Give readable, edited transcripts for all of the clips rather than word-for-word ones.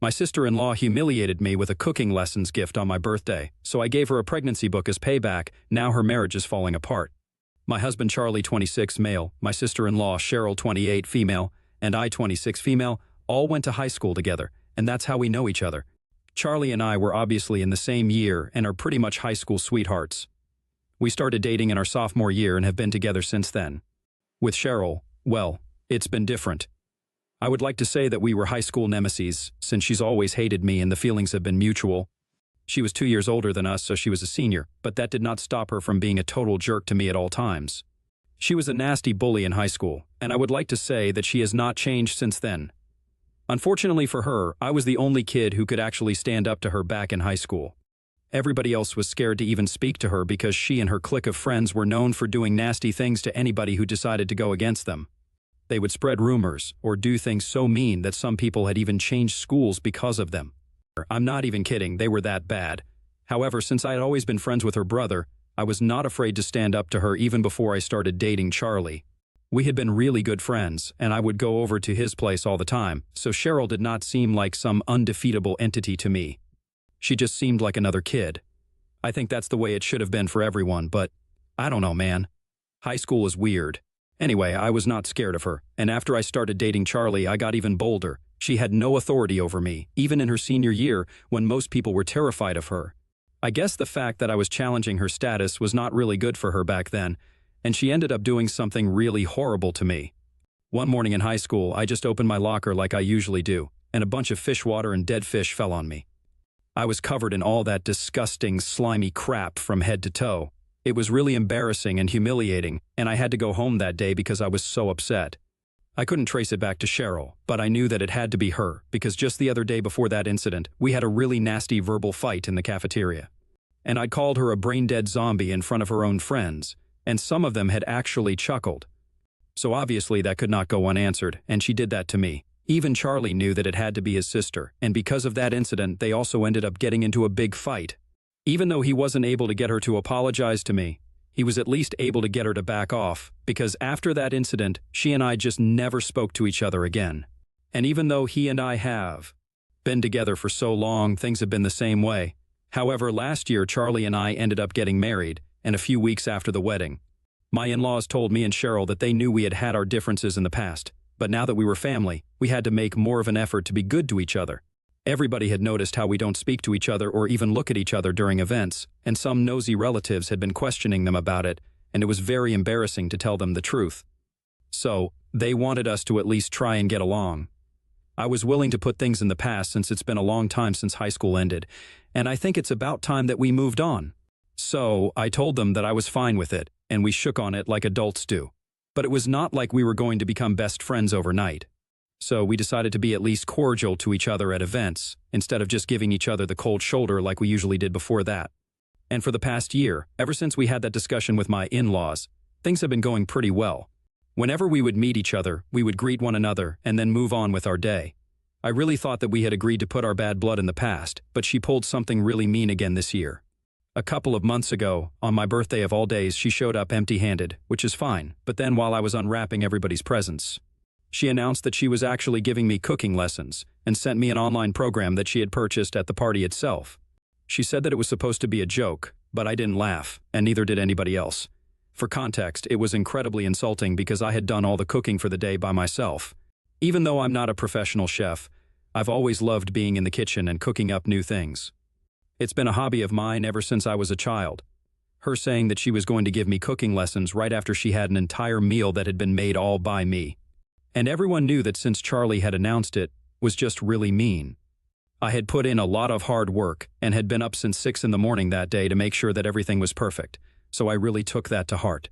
My sister-in-law humiliated me with a cooking lessons gift on my birthday, so I gave her a pregnancy book as payback. Now her marriage is falling apart. My husband Charlie, 26, male, my sister-in-law Cheryl, 28, female, and I, 26, female, all went to high school together, and that's how we know each other. Charlie and I were obviously in the same year and are pretty much high school sweethearts. We started dating in our sophomore year and have been together since then. With Cheryl, well, it's been different. I would like to say that we were high school nemeses, since she's always hated me and the feelings have been mutual. She was 2 years older than us, so she was a senior, but that did not stop her from being a total jerk to me at all times. She was a nasty bully in high school, and I would like to say that she has not changed since then. Unfortunately for her, I was the only kid who could actually stand up to her back in high school. Everybody else was scared to even speak to her because she and her clique of friends were known for doing nasty things to anybody who decided to go against them. They would spread rumors or do things so mean that some people had even changed schools because of them. I'm not even kidding, they were that bad. However, since I had always been friends with her brother, I was not afraid to stand up to her even before I started dating Charlie. We had been really good friends, and I would go over to his place all the time, so Cheryl did not seem like some undefeatable entity to me. She just seemed like another kid. I think that's the way it should have been for everyone, but I don't know, man. High school is weird. Anyway, I was not scared of her, and after I started dating Charlie, I got even bolder. She had no authority over me, even in her senior year when most people were terrified of her. I guess the fact that I was challenging her status was not really good for her back then, and she ended up doing something really horrible to me. One morning in high school, I just opened my locker like I usually do, and a bunch of fish water and dead fish fell on me. I was covered in all that disgusting, slimy crap from head to toe. It was really embarrassing and humiliating, and I had to go home that day because I was so upset. I couldn't trace it back to Cheryl, but I knew that it had to be her, because just the other day before that incident, we had a really nasty verbal fight in the cafeteria. And I'd called her a brain-dead zombie in front of her own friends, and some of them had actually chuckled. So obviously that could not go unanswered, and she did that to me. Even Charlie knew that it had to be his sister, and because of that incident, they also ended up getting into a big fight. Even though he wasn't able to get her to apologize to me, he was at least able to get her to back off, because after that incident, she and I just never spoke to each other again. And even though he and I have been together for so long, things have been the same way. However, last year, Charlie and I ended up getting married, and a few weeks after the wedding, my in-laws told me and Cheryl that they knew we had had our differences in the past, but now that we were family, we had to make more of an effort to be good to each other. Everybody had noticed how we don't speak to each other or even look at each other during events, and some nosy relatives had been questioning them about it, and it was very embarrassing to tell them the truth. So, they wanted us to at least try and get along. I was willing to put things in the past since it's been a long time since high school ended, and I think it's about time that we moved on. So, I told them that I was fine with it, and we shook on it like adults do. But it was not like we were going to become best friends overnight. So we decided to be at least cordial to each other at events, instead of just giving each other the cold shoulder like we usually did before that. And for the past year, ever since we had that discussion with my in-laws, things have been going pretty well. Whenever we would meet each other, we would greet one another and then move on with our day. I really thought that we had agreed to put our bad blood in the past, but she pulled something really mean again this year. A couple of months ago, on my birthday of all days, she showed up empty-handed, which is fine, but then while I was unwrapping everybody's presents, she announced that she was actually giving me cooking lessons and sent me an online program that she had purchased at the party itself. She said that it was supposed to be a joke, but I didn't laugh, and neither did anybody else. For context, it was incredibly insulting because I had done all the cooking for the day by myself. Even though I'm not a professional chef, I've always loved being in the kitchen and cooking up new things. It's been a hobby of mine ever since I was a child. Her saying that she was going to give me cooking lessons right after she had an entire meal that had been made all by me. And everyone knew that since Charlie had announced it, was just really mean. I had put in a lot of hard work and had been up since 6 in the morning that day to make sure that everything was perfect, so I really took that to heart.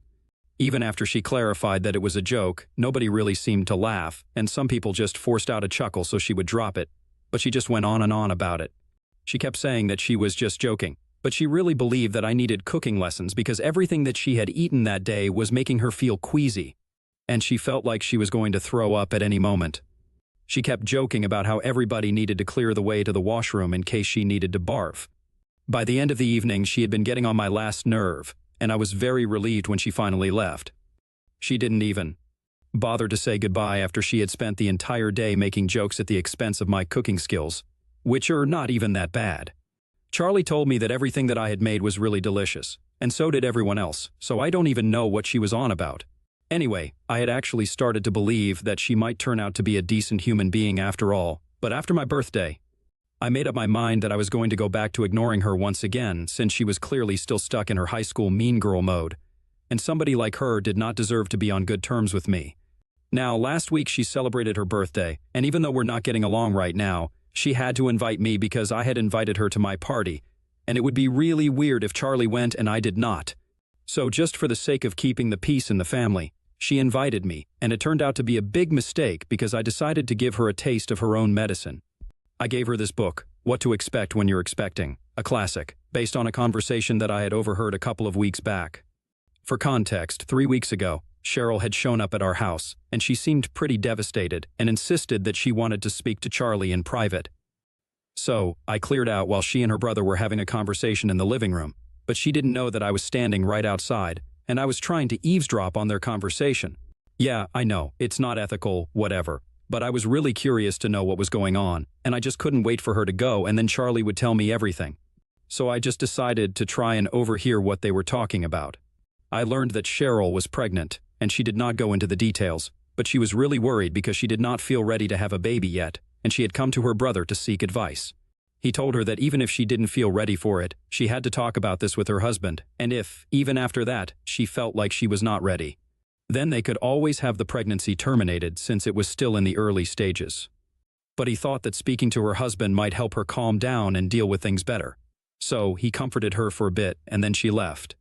Even after she clarified that it was a joke, nobody really seemed to laugh, and some people just forced out a chuckle so she would drop it, but she just went on and on about it. She kept saying that she was just joking, but she really believed that I needed cooking lessons because everything that she had eaten that day was making her feel queasy, and she felt like she was going to throw up at any moment. She kept joking about how everybody needed to clear the way to the washroom in case she needed to barf. By the end of the evening, she had been getting on my last nerve, and I was very relieved when she finally left. She didn't even bother to say goodbye after she had spent the entire day making jokes at the expense of my cooking skills. which are not even that bad. Charlie told me that everything that I had made was really delicious, and so did everyone else, so I don't even know what she was on about. Anyway, I had actually started to believe that she might turn out to be a decent human being after all, but after my birthday, I made up my mind that I was going to go back to ignoring her once again since she was clearly still stuck in her high school mean girl mode, and somebody like her did not deserve to be on good terms with me. Now, last week she celebrated her birthday, and even though we're not getting along right now, she had to invite me because I had invited her to my party, and it would be really weird if Charlie went and I did not. So just for the sake of keeping the peace in the family, she invited me, and it turned out to be a big mistake because I decided to give her a taste of her own medicine. I gave her this book, What to Expect When You're Expecting, a classic, based on a conversation that I had overheard a couple of weeks back. For context, 3 weeks ago, Cheryl had shown up at our house, and she seemed pretty devastated and insisted that she wanted to speak to Charlie in private. So, I cleared out while she and her brother were having a conversation in the living room, but she didn't know that I was standing right outside, and I was trying to eavesdrop on their conversation. Yeah, I know, it's not ethical, whatever, but I was really curious to know what was going on, and I just couldn't wait for her to go and then Charlie would tell me everything. So I just decided to try and overhear what they were talking about. I learned that Cheryl was pregnant, and she did not go into the details, but she was really worried because she did not feel ready to have a baby yet, and she had come to her brother to seek advice. He told her that even if she didn't feel ready for it, she had to talk about this with her husband, and if, even after that, she felt like she was not ready, then they could always have the pregnancy terminated since it was still in the early stages. But he thought that speaking to her husband might help her calm down and deal with things better. So he comforted her for a bit, and then she left.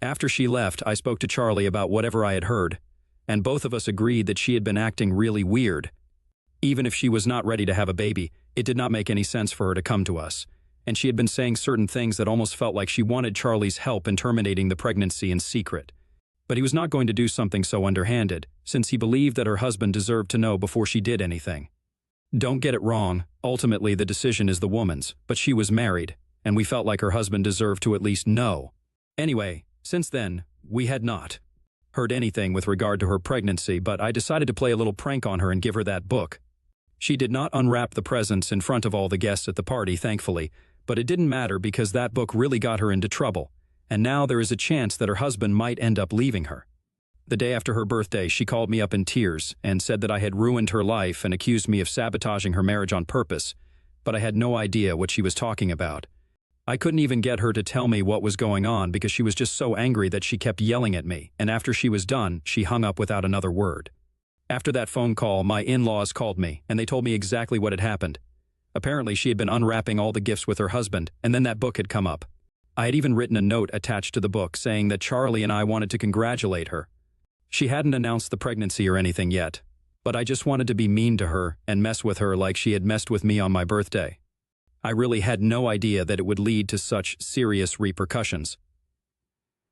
After she left, I spoke to Charlie about whatever I had heard, and both of us agreed that she had been acting really weird. Even if she was not ready to have a baby, it did not make any sense for her to come to us, and she had been saying certain things that almost felt like she wanted Charlie's help in terminating the pregnancy in secret. But he was not going to do something so underhanded, since he believed that her husband deserved to know before she did anything. Don't get it wrong, ultimately the decision is the woman's, but she was married, and we felt like her husband deserved to at least know. Anyway, since then, we had not heard anything with regard to her pregnancy, but I decided to play a little prank on her and give her that book. She did not unwrap the presents in front of all the guests at the party, thankfully, but it didn't matter because that book really got her into trouble, and now there is a chance that her husband might end up leaving her. The day after her birthday, she called me up in tears and said that I had ruined her life and accused me of sabotaging her marriage on purpose, but I had no idea what she was talking about. I couldn't even get her to tell me what was going on because she was just so angry that she kept yelling at me, and after she was done, she hung up without another word. After that phone call, my in-laws called me, and they told me exactly what had happened. Apparently, she had been unwrapping all the gifts with her husband, and then that book had come up. I had even written a note attached to the book saying that Charlie and I wanted to congratulate her. She hadn't announced the pregnancy or anything yet, but I just wanted to be mean to her and mess with her like she had messed with me on my birthday. I really had no idea that it would lead to such serious repercussions.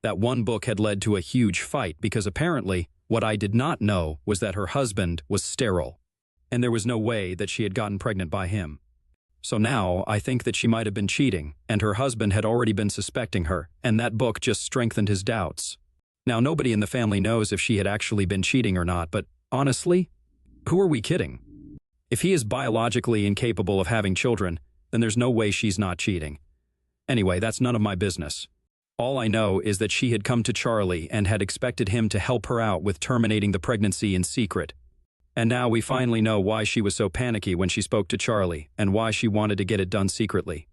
That one book had led to a huge fight because apparently, what I did not know was that her husband was sterile, and there was no way that she had gotten pregnant by him. So now, I think that she might have been cheating, and her husband had already been suspecting her, and that book just strengthened his doubts. Now, nobody in the family knows if she had actually been cheating or not, but honestly, who are we kidding? If he is biologically incapable of having children, then there's no way she's not cheating. Anyway, that's none of my business. All I know is that she had come to Charlie and had expected him to help her out with terminating the pregnancy in secret. And now we finally know why she was so panicky when she spoke to Charlie and why she wanted to get it done secretly.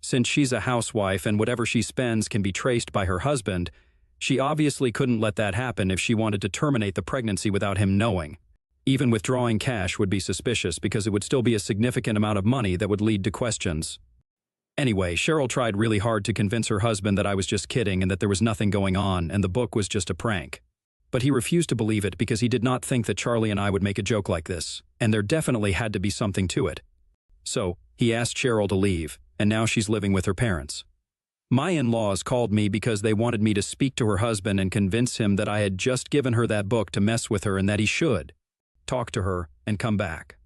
Since she's a housewife and whatever she spends can be traced by her husband, she obviously couldn't let that happen if she wanted to terminate the pregnancy without him knowing. Even withdrawing cash would be suspicious because it would still be a significant amount of money that would lead to questions. Anyway, Cheryl tried really hard to convince her husband that I was just kidding and that there was nothing going on and the book was just a prank. But he refused to believe it because he did not think that Charlie and I would make a joke like this, and there definitely had to be something to it. So, he asked Cheryl to leave, and now she's living with her parents. My in-laws called me because they wanted me to speak to her husband and convince him that I had just given her that book to mess with her and that he should talk to her and come back.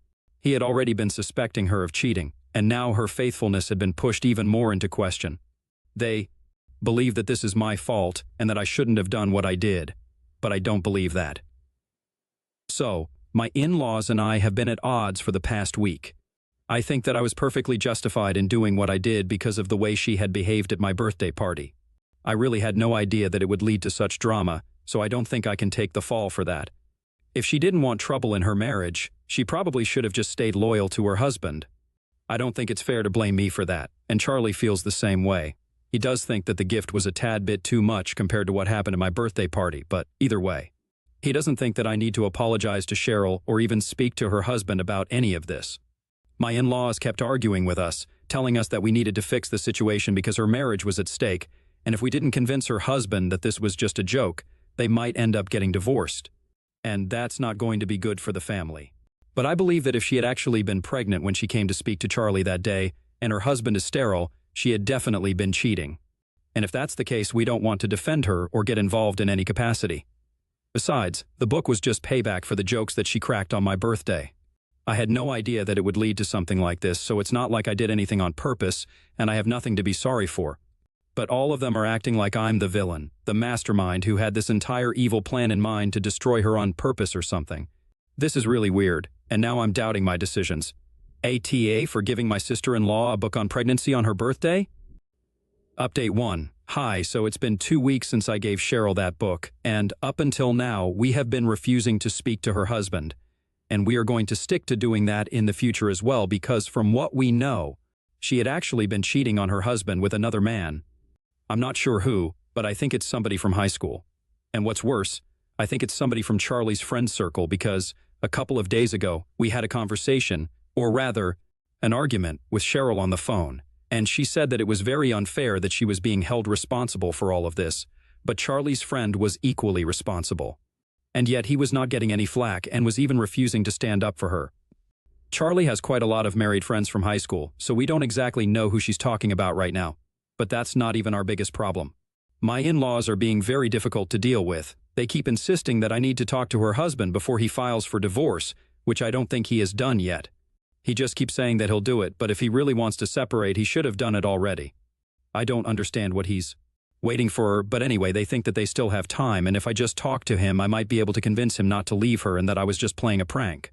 He had already been suspecting her of cheating, and now her faithfulness had been pushed even more into question. They believe that this is my fault and that I shouldn't have done what I did, but I don't believe that. So, my in-laws and I have been at odds for the past week. I think that I was perfectly justified in doing what I did because of the way she had behaved at my birthday party. I really had no idea that it would lead to such drama, so I don't think I can take the fall for that. If she didn't want trouble in her marriage, she probably should have just stayed loyal to her husband. I don't think it's fair to blame me for that, and Charlie feels the same way. He does think that the gift was a tad bit too much compared to what happened at my birthday party, but either way. He doesn't think that I need to apologize to Cheryl or even speak to her husband about any of this. My in-laws kept arguing with us, telling us that we needed to fix the situation because her marriage was at stake, and if we didn't convince her husband that this was just a joke, they might end up getting divorced. And that's not going to be good for the family. But I believe that if she had actually been pregnant when she came to speak to Charlie that day, and her husband is sterile, she had definitely been cheating. And if that's the case, we don't want to defend her or get involved in any capacity. Besides, the book was just payback for the jokes that she cracked on my birthday. I had no idea that it would lead to something like this, so it's not like I did anything on purpose, and I have nothing to be sorry for. But all of them are acting like I'm the villain, the mastermind who had this entire evil plan in mind to destroy her on purpose or something. This is really weird, and now I'm doubting my decisions. ATA for giving my sister-in-law a book on pregnancy on her birthday? Update 1. Hi, so it's been 2 weeks since I gave Cheryl that book, and up until now, we have been refusing to speak to her husband. And we are going to stick to doing that in the future as well because from what we know, she had actually been cheating on her husband with another man. I'm not sure who, but I think it's somebody from high school. And what's worse, I think it's somebody from Charlie's friend circle because a couple of days ago, we had a conversation, or rather, an argument with Cheryl on the phone, and she said that it was very unfair that she was being held responsible for all of this, but Charlie's friend was equally responsible. And yet he was not getting any flack and was even refusing to stand up for her. Charlie has quite a lot of married friends from high school, so we don't exactly know who she's talking about right now. But that's not even our biggest problem. My in-laws are being very difficult to deal with. They keep insisting that I need to talk to her husband before he files for divorce, which I don't think he has done yet. He just keeps saying that he'll do it, but if he really wants to separate, he should have done it already. I don't understand what he's waiting for, but anyway, they think that they still have time, and if I just talk to him, I might be able to convince him not to leave her and that I was just playing a prank.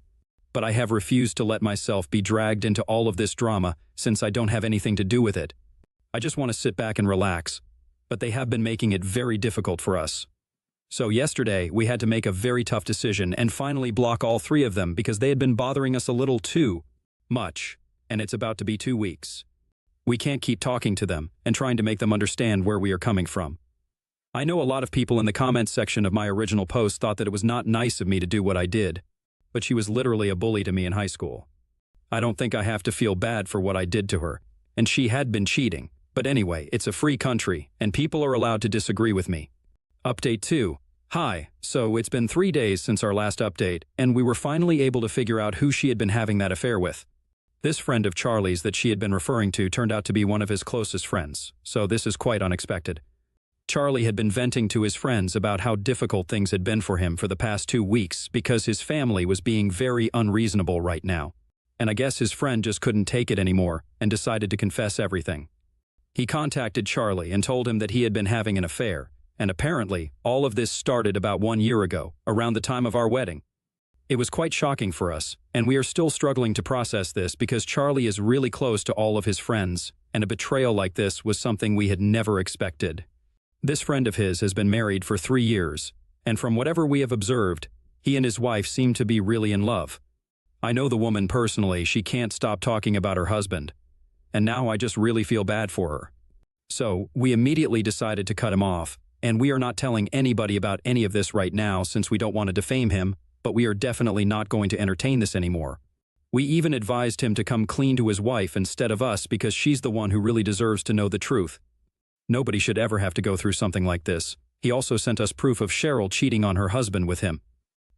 But I have refused to let myself be dragged into all of this drama since I don't have anything to do with it. I just want to sit back and relax, but they have been making it very difficult for us. So yesterday, we had to make a very tough decision and finally block all 3 of them because they had been bothering us a little too much, and it's about to be 2 weeks. We can't keep talking to them and trying to make them understand where we are coming from. I know a lot of people in the comments section of my original post thought that it was not nice of me to do what I did, but she was literally a bully to me in high school. I don't think I have to feel bad for what I did to her, and she had been cheating. But anyway, it's a free country, and people are allowed to disagree with me. Update 2. Hi, so it's been 3 days since our last update, and we were finally able to figure out who she had been having that affair with. This friend of Charlie's that she had been referring to turned out to be one of his closest friends, so this is quite unexpected. Charlie had been venting to his friends about how difficult things had been for him for the past 2 weeks because his family was being very unreasonable right now. And I guess his friend just couldn't take it anymore and decided to confess everything. He contacted Charlie and told him that he had been having an affair, and apparently all of this started about 1 year ago, around the time of our wedding. It was quite shocking for us, and we are still struggling to process this because Charlie is really close to all of his friends, and a betrayal like this was something we had never expected. This friend of his has been married for 3 years, and from whatever we have observed, he and his wife seem to be really in love. I know the woman personally, she can't stop talking about her husband, and now I just really feel bad for her. So, we immediately decided to cut him off, and we are not telling anybody about any of this right now since we don't want to defame him, but we are definitely not going to entertain this anymore. We even advised him to come clean to his wife instead of us because she's the one who really deserves to know the truth. Nobody should ever have to go through something like this. He also sent us proof of Cheryl cheating on her husband with him.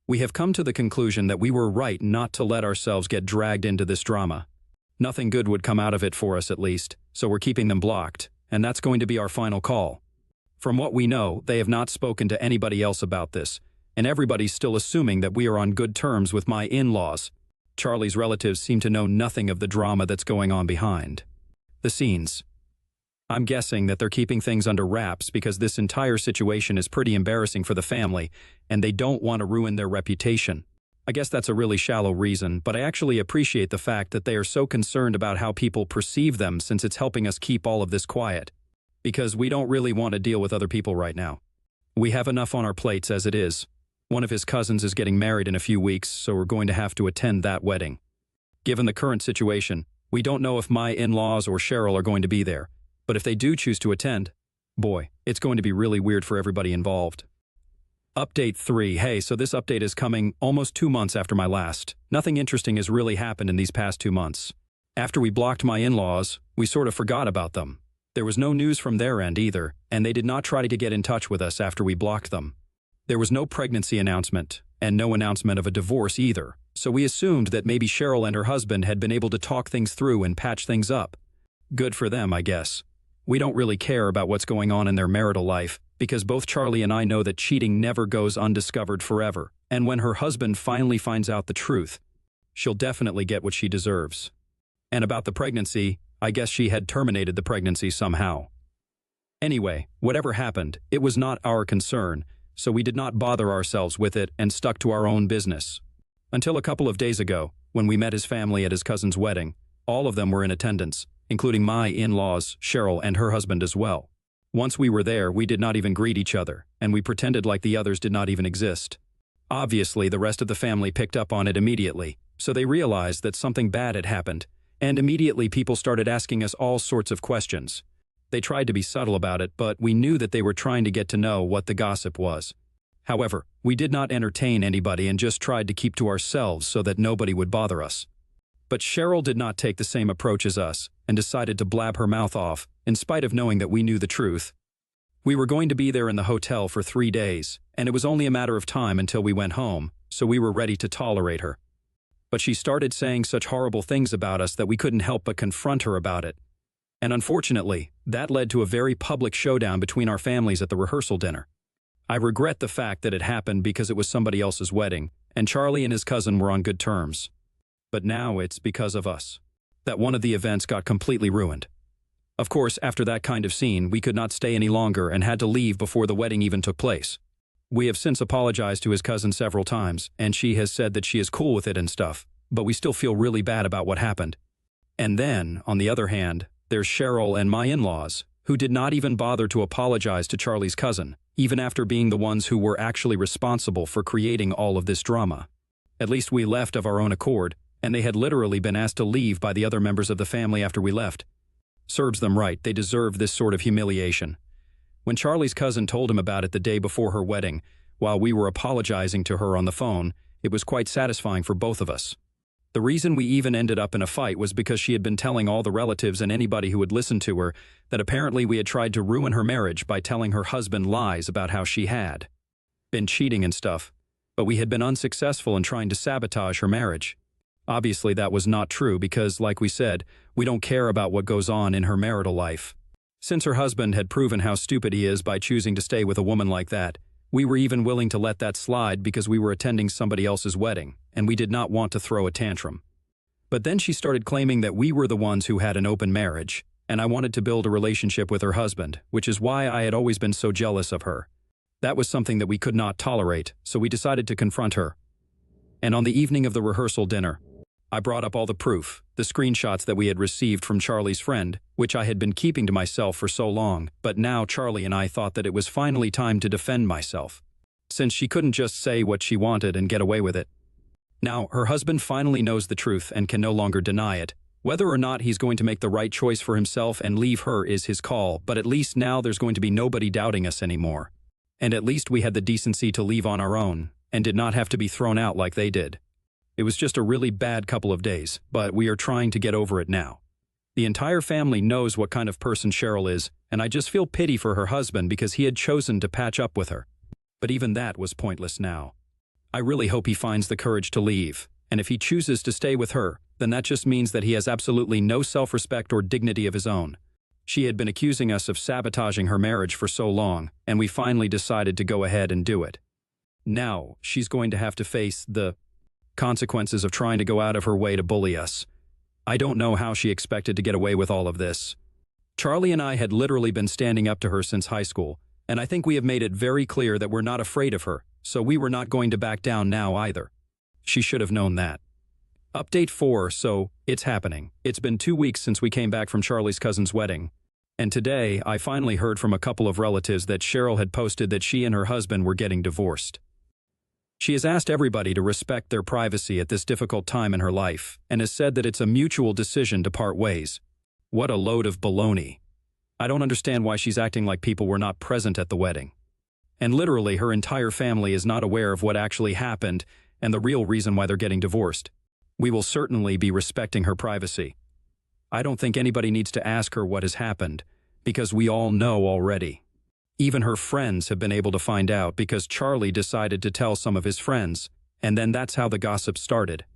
We have come to the conclusion that we were right not to let ourselves get dragged into this drama. Nothing good would come out of it for us at least, so we're keeping them blocked, and that's going to be our final call. From what we know, they have not spoken to anybody else about this, and everybody's still assuming that we are on good terms with my in-laws. Charlie's relatives seem to know nothing of the drama that's going on behind the scenes. I'm guessing that they're keeping things under wraps because this entire situation is pretty embarrassing for the family, and they don't want to ruin their reputation. I guess that's a really shallow reason, but I actually appreciate the fact that they are so concerned about how people perceive them since it's helping us keep all of this quiet. Because we don't really want to deal with other people right now. We have enough on our plates as it is. One of his cousins is getting married in a few weeks, so we're going to have to attend that wedding. Given the current situation, we don't know if my in-laws or Cheryl are going to be there, but if they do choose to attend, boy, it's going to be really weird for everybody involved. Update 3. Hey, so this update is coming almost 2 months after my last. Nothing interesting has really happened in these past 2 months. After we blocked my in-laws, we sort of forgot about them. There was no news from their end either, and they did not try to get in touch with us after we blocked them. There was no pregnancy announcement, and no announcement of a divorce either, so we assumed that maybe Cheryl and her husband had been able to talk things through and patch things up. Good for them, I guess. We don't really care about what's going on in their marital life, because both Charlie and I know that cheating never goes undiscovered forever, and when her husband finally finds out the truth, she'll definitely get what she deserves. And about the pregnancy, I guess she had terminated the pregnancy somehow. Anyway, whatever happened, it was not our concern, so we did not bother ourselves with it and stuck to our own business. Until a couple of days ago, when we met his family at his cousin's wedding, all of them were in attendance, including my in-laws, Cheryl, and her husband as well. Once we were there, we did not even greet each other, and we pretended like the others did not even exist. Obviously, the rest of the family picked up on it immediately, so they realized that something bad had happened, and immediately people started asking us all sorts of questions. They tried to be subtle about it, but we knew that they were trying to get to know what the gossip was. However, we did not entertain anybody and just tried to keep to ourselves so that nobody would bother us. But Cheryl did not take the same approach as us and decided to blab her mouth off, in spite of knowing that we knew the truth. We were going to be there in the hotel for 3 days, and it was only a matter of time until we went home, so we were ready to tolerate her. But she started saying such horrible things about us that we couldn't help but confront her about it. And unfortunately, that led to a very public showdown between our families at the rehearsal dinner. I regret the fact that it happened because it was somebody else's wedding, and Charlie and his cousin were on good terms. But now it's because of us that one of the events got completely ruined. Of course, after that kind of scene, we could not stay any longer and had to leave before the wedding even took place. We have since apologized to his cousin several times, and she has said that she is cool with it and stuff, but we still feel really bad about what happened. And then, on the other hand, there's Cheryl and my in-laws, who did not even bother to apologize to Charlie's cousin, even after being the ones who were actually responsible for creating all of this drama. At least we left of our own accord, and they had literally been asked to leave by the other members of the family after we left. Serves them right, they deserve this sort of humiliation. When Charlie's cousin told him about it the day before her wedding, while we were apologizing to her on the phone, it was quite satisfying for both of us. The reason we even ended up in a fight was because she had been telling all the relatives and anybody who would listen to her that apparently we had tried to ruin her marriage by telling her husband lies about how she had been cheating and stuff, but we had been unsuccessful in trying to sabotage her marriage. Obviously, that was not true because, like we said, we don't care about what goes on in her marital life. Since her husband had proven how stupid he is by choosing to stay with a woman like that, we were even willing to let that slide because we were attending somebody else's wedding, and we did not want to throw a tantrum. But then she started claiming that we were the ones who had an open marriage, and I wanted to build a relationship with her husband, which is why I had always been so jealous of her. That was something that we could not tolerate, so we decided to confront her. And on the evening of the rehearsal dinner, I brought up all the proof, the screenshots that we had received from Charlie's friend, which I had been keeping to myself for so long, but now Charlie and I thought that it was finally time to defend myself, since she couldn't just say what she wanted and get away with it. Now, her husband finally knows the truth and can no longer deny it. Whether or not he's going to make the right choice for himself and leave her is his call, but at least now there's going to be nobody doubting us anymore. And at least we had the decency to leave on our own, and did not have to be thrown out like they did. It was just a really bad couple of days, but we are trying to get over it now. The entire family knows what kind of person Cheryl is, and I just feel pity for her husband because he had chosen to patch up with her. But even that was pointless now. I really hope he finds the courage to leave, and if he chooses to stay with her, then that just means that he has absolutely no self-respect or dignity of his own. She had been accusing us of sabotaging her marriage for so long, and we finally decided to go ahead and do it. Now, she's going to have to face the consequences of trying to go out of her way to bully us. I don't know how she expected to get away with all of this. Charlie and I had literally been standing up to her since high school, and I think we have made it very clear that we're not afraid of her, so we were not going to back down now either. She should have known that. Update 4, so it's happening. It's been 2 weeks since we came back from Charlie's cousin's wedding. And today, I finally heard from a couple of relatives that Cheryl had posted that she and her husband were getting divorced. She has asked everybody to respect their privacy at this difficult time in her life, and has said that it's a mutual decision to part ways. What a load of baloney. I don't understand why she's acting like people were not present at the wedding. And literally, her entire family is not aware of what actually happened and the real reason why they're getting divorced. We will certainly be respecting her privacy. I don't think anybody needs to ask her what has happened, because we all know already. Even her friends have been able to find out because Charlie decided to tell some of his friends, and then that's how the gossip started.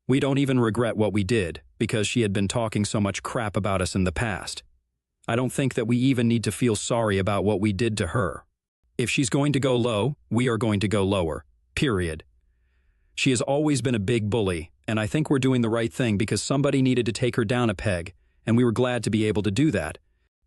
We don't even regret what we did, because she had been talking so much crap about us in the past. I don't think that we even need to feel sorry about what we did to her. If she's going to go low, we are going to go lower. Period. She has always been a big bully, and I think we're doing the right thing because somebody needed to take her down a peg, and we were glad to be able to do that.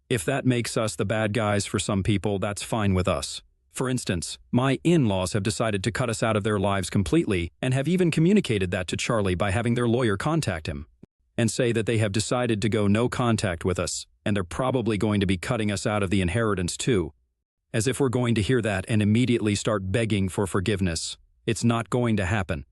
If that makes us the bad guys for some people, that's fine with us. For instance, my in-laws have decided to cut us out of their lives completely and have even communicated that to Charlie by having their lawyer contact him and say that they have decided to go no contact with us, and they're probably going to be cutting us out of the inheritance too. As if we're going to hear that and immediately start begging for forgiveness. It's not going to happen.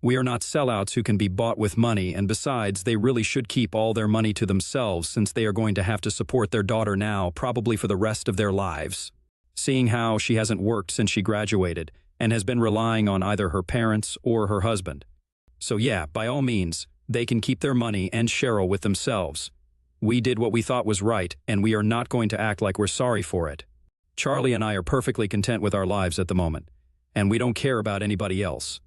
We are not sellouts who can be bought with money, and besides, they really should keep all their money to themselves since they are going to have to support their daughter now, probably for the rest of their lives. Seeing how she hasn't worked since she graduated and has been relying on either her parents or her husband. So yeah, by all means, they can keep their money and Cheryl with themselves. We did what we thought was right, and we are not going to act like we're sorry for it. Charlie and I are perfectly content with our lives at the moment, and we don't care about anybody else.